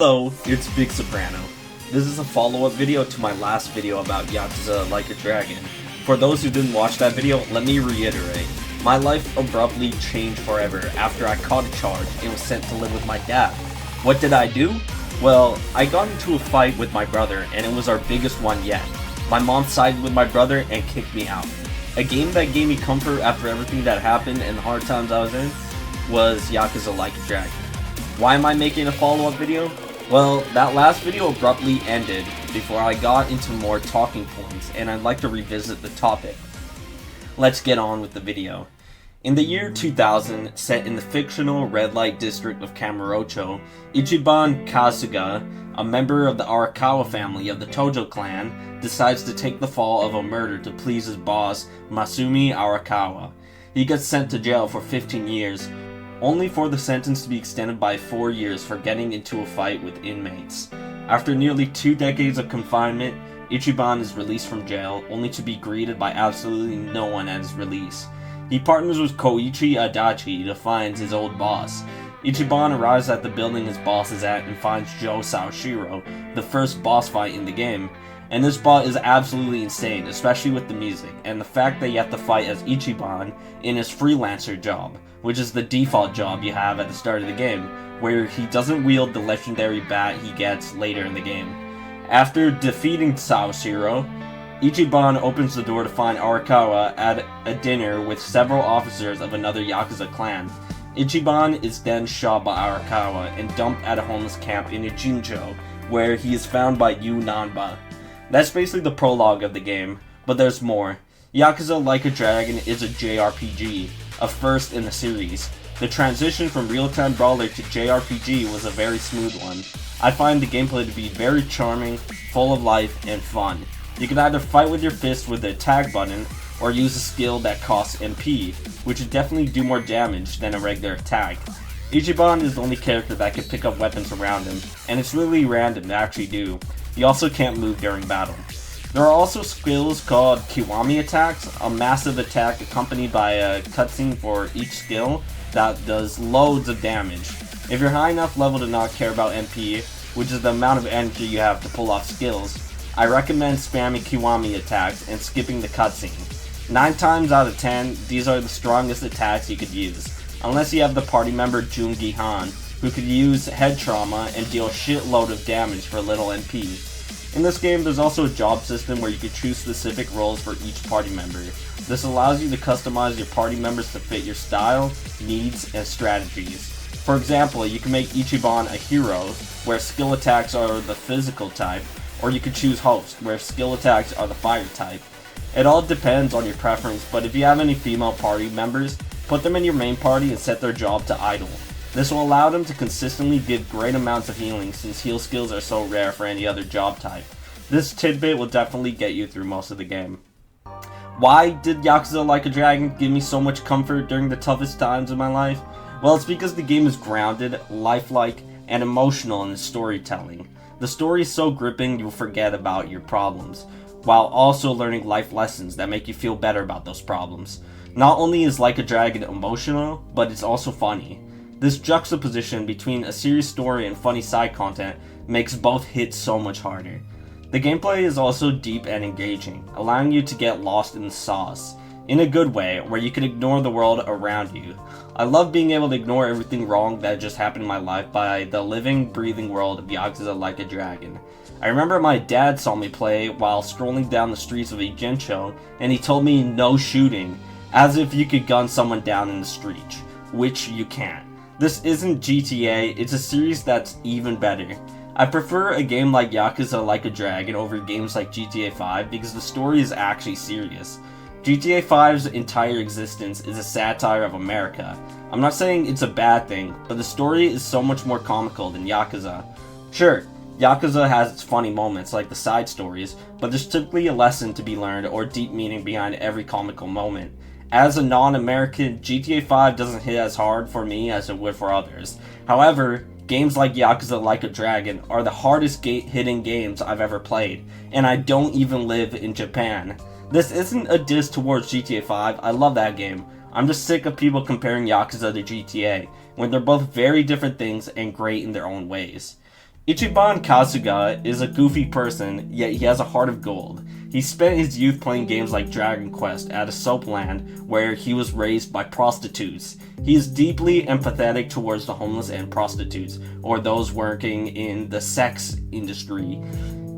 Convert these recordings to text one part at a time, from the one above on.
Hello, it's Big Soprano. This is a follow-up video to my last video about Yakuza Like a Dragon. For those who didn't watch that video, let me reiterate. My life abruptly changed forever after I caught a charge and was sent to live with my dad. What did I do? Well, I got into a fight with my brother and it was our biggest one yet. My mom sided with my brother and kicked me out. A game that gave me comfort after everything that happened and the hard times I was in was Yakuza Like a Dragon. Why am I making a follow-up video? Well, that last video abruptly ended before I got into more talking points, and I'd like to revisit the topic. Let's get on with the video. In the year 2000, set in the fictional red light district of Kamurocho, Ichiban Kasuga, a member of the Arakawa family of the Tojo clan, decides to take the fall of a murder to please his boss, Masumi Arakawa. He gets sent to jail for 15 years, only for the sentence to be extended by 4 years for getting into a fight with inmates. After nearly 2 decades of confinement, Ichiban is released from jail, only to be greeted by absolutely no one at his release. He partners with Koichi Adachi to find his old boss. Ichiban arrives at the building his boss is at and finds Joe Saoshiro, the first boss fight in the game. And this boss is absolutely insane, especially with the music, and the fact that you have to fight as Ichiban in his freelancer job, which is the default job you have at the start of the game, where he doesn't wield the legendary bat he gets later in the game. After defeating Saoshiro, Ichiban opens the door to find Arakawa at a dinner with several officers of another Yakuza clan. Ichiban is then shot by Arakawa and dumped at a homeless camp in Ijincho, where he is found by Yu Nanba. That's basically the prologue of the game, but there's more. Yakuza Like a Dragon is a JRPG, a first in the series. The transition from real-time brawler to JRPG was a very smooth one. I find the gameplay to be very charming, full of life, and fun. You can either fight with your fist with the attack button, or use a skill that costs MP, which would definitely do more damage than a regular attack. Ichiban is the only character that can pick up weapons around him, and it's really random to actually do. You also can't move during battle. There are also skills called Kiwami attacks, a massive attack accompanied by a cutscene for each skill that does loads of damage. If you're high enough level to not care about MP, which is the amount of energy you have to pull off skills, I recommend spamming Kiwami attacks and skipping the cutscene. 9 times out of 10, these are the strongest attacks you could use, unless you have the party member Jungi Han, who could use head trauma and deal a shitload of damage for little MP. In this game, there's also a job system where you can choose specific roles for each party member. This allows you to customize your party members to fit your style, needs, and strategies. For example, you can make Ichiban a hero, where skill attacks are the physical type, or you can choose host, where skill attacks are the fire type. It all depends on your preference, but if you have any female party members, put them in your main party and set their job to idle. This will allow them to consistently give great amounts of healing since heal skills are so rare for any other job type. This tidbit will definitely get you through most of the game. Why did Yakuza Like a Dragon give me so much comfort during the toughest times of my life? Well, it's because the game is grounded, lifelike, and emotional in its storytelling. The story is so gripping you'll forget about your problems, while also learning life lessons that make you feel better about those problems. Not only is Like a Dragon emotional, but it's also funny. This juxtaposition between a serious story and funny side content makes both hit so much harder. The gameplay is also deep and engaging, allowing you to get lost in the sauce, in a good way, where you can ignore the world around you. I love being able to ignore everything wrong that just happened in my life by the living, breathing world of Yakuza Like a Dragon. I remember my dad saw me play while strolling down the streets of Ijincho, and he told me no shooting, as if you could gun someone down in the street, which you can't. This isn't GTA, it's a series that's even better. I prefer a game like Yakuza Like a Dragon over games like GTA 5 because the story is actually serious. GTA 5's entire existence is a satire of America. I'm not saying it's a bad thing, but the story is so much more comical than Yakuza. Sure, Yakuza has its funny moments like the side stories, but there's typically a lesson to be learned or deep meaning behind every comical moment. As a non-American, GTA 5 doesn't hit as hard for me as it would for others. However, games like Yakuza Like a Dragon are the hardest hitting games I've ever played, and I don't even live in Japan. This isn't a diss towards GTA 5, I love that game. I'm just sick of people comparing Yakuza to GTA, when they're both very different things and great in their own ways. Ichiban Kasuga is a goofy person, yet he has a heart of gold. He spent his youth playing games like Dragon Quest at a soap land where he was raised by prostitutes. He is deeply empathetic towards the homeless and prostitutes, or those working in the sex industry.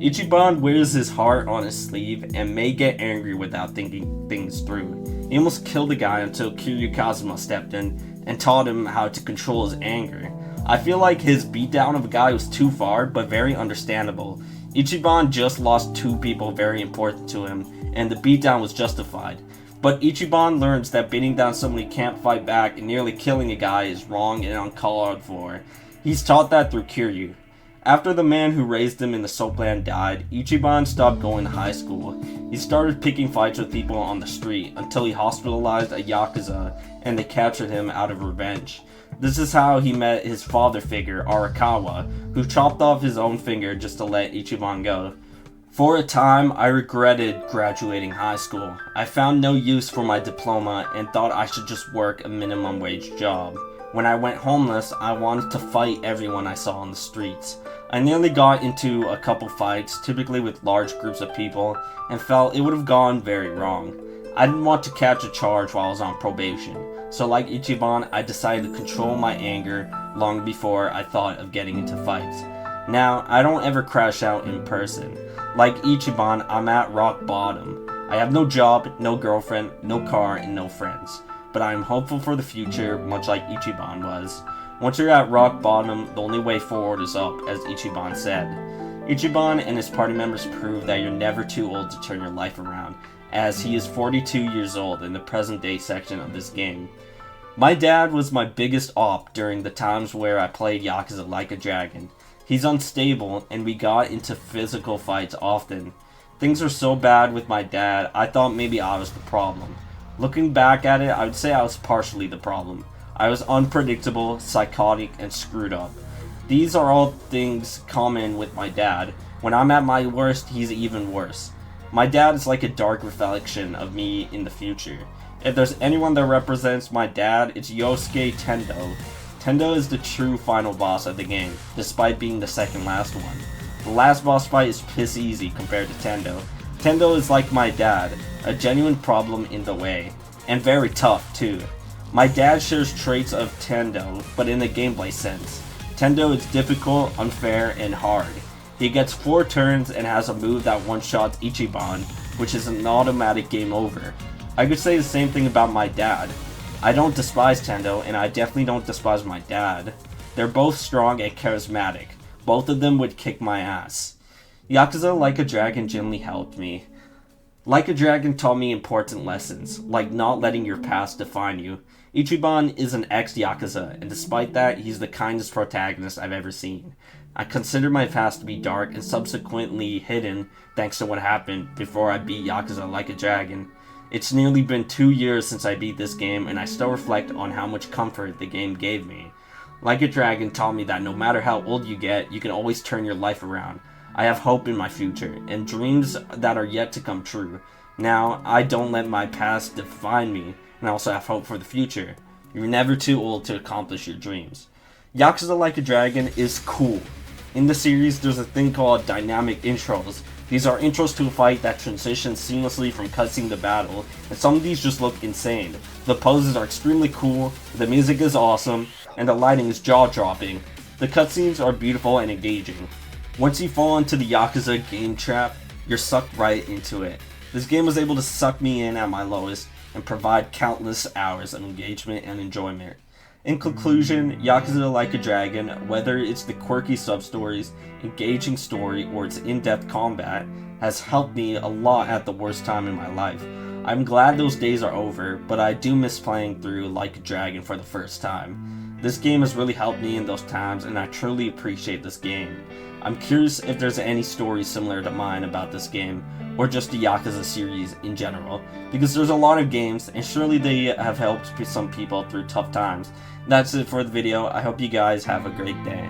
Ichiban wears his heart on his sleeve and may get angry without thinking things through. He almost killed a guy until Kiryu Kazuma stepped in and taught him how to control his anger. I feel like his beatdown of a guy was too far, but very understandable. Ichiban just lost two people very important to him, and the beatdown was justified. But Ichiban learns that beating down someone he can't fight back and nearly killing a guy is wrong and uncalled for. He's taught that through Kiryu. After the man who raised him in the soapland died, Ichiban stopped going to high school. He started picking fights with people on the street until he hospitalized a Yakuza and they captured him out of revenge. This is how he met his father figure, Arakawa, who chopped off his own finger just to let Ichiban go. For a time, I regretted graduating high school. I found no use for my diploma and thought I should just work a minimum wage job. When I went homeless, I wanted to fight everyone I saw on the streets. I nearly got into a couple fights, typically with large groups of people, and felt it would have gone very wrong. I didn't want to catch a charge while I was on probation, so like Ichiban, I decided to control my anger long before I thought of getting into fights. Now, I don't ever crash out in person. Like Ichiban, I'm at rock bottom. I have no job, no girlfriend, no car, and no friends. But I am hopeful for the future, much like Ichiban was. Once you're at rock bottom, the only way forward is up, as Ichiban said. Ichiban and his party members prove that you're never too old to turn your life around, as he is 42 years old in the present day section of this game. My dad was my biggest op during the times where I played Yakuza Like a Dragon. He's unstable, and we got into physical fights often. Things were so bad with my dad, I thought maybe I was the problem. Looking back at it, I would say I was partially the problem. I was unpredictable, psychotic, and screwed up. These are all things common with my dad. When I'm at my worst, he's even worse. My dad is like a dark reflection of me in the future. If there's anyone that represents my dad, it's Yosuke Tendo. Tendo is the true final boss of the game, despite being the second last one. The last boss fight is piss easy compared to Tendo. Tendo is like my dad, a genuine problem in the way, and very tough too. My dad shares traits of Tendo, but in the gameplay sense. Tendo is difficult, unfair, and hard. He gets 4 turns and has a move that one-shots Ichiban, which is an automatic game over. I could say the same thing about my dad. I don't despise Tendo, and I definitely don't despise my dad. They're both strong and charismatic. Both of them would kick my ass. Yakuza Like a Dragon genuinely helped me. Like a Dragon taught me important lessons, like not letting your past define you. Ichiban is an ex-Yakuza, and despite that, he's the kindest protagonist I've ever seen. I consider my past to be dark and subsequently hidden thanks to what happened before I beat Yakuza Like a Dragon. It's nearly been 2 years since I beat this game, and I still reflect on how much comfort the game gave me. Like a Dragon taught me that no matter how old you get, you can always turn your life around. I have hope in my future, and dreams that are yet to come true. Now, I don't let my past define me, and I also have hope for the future. You're never too old to accomplish your dreams. Yakuza Like a Dragon is cool. In the series, there's a thing called dynamic intros. These are intros to a fight that transitions seamlessly from cutscene to battle, and some of these just look insane. The poses are extremely cool, the music is awesome, and the lighting is jaw-dropping. The cutscenes are beautiful and engaging. Once you fall into the Yakuza game trap, you're sucked right into it. This game was able to suck me in at my lowest, and provide countless hours of engagement and enjoyment. In conclusion, Yakuza Like a Dragon, whether it's the quirky sub-stories, engaging story, or its in-depth combat, has helped me a lot at the worst time in my life. I'm glad those days are over, but I do miss playing through Like a Dragon for the first time. This game has really helped me in those times, and I truly appreciate this game. I'm curious if there's any stories similar to mine about this game, or just the Yakuza series in general, because there's a lot of games, and surely they have helped some people through tough times. That's it for the video. I hope you guys have a great day.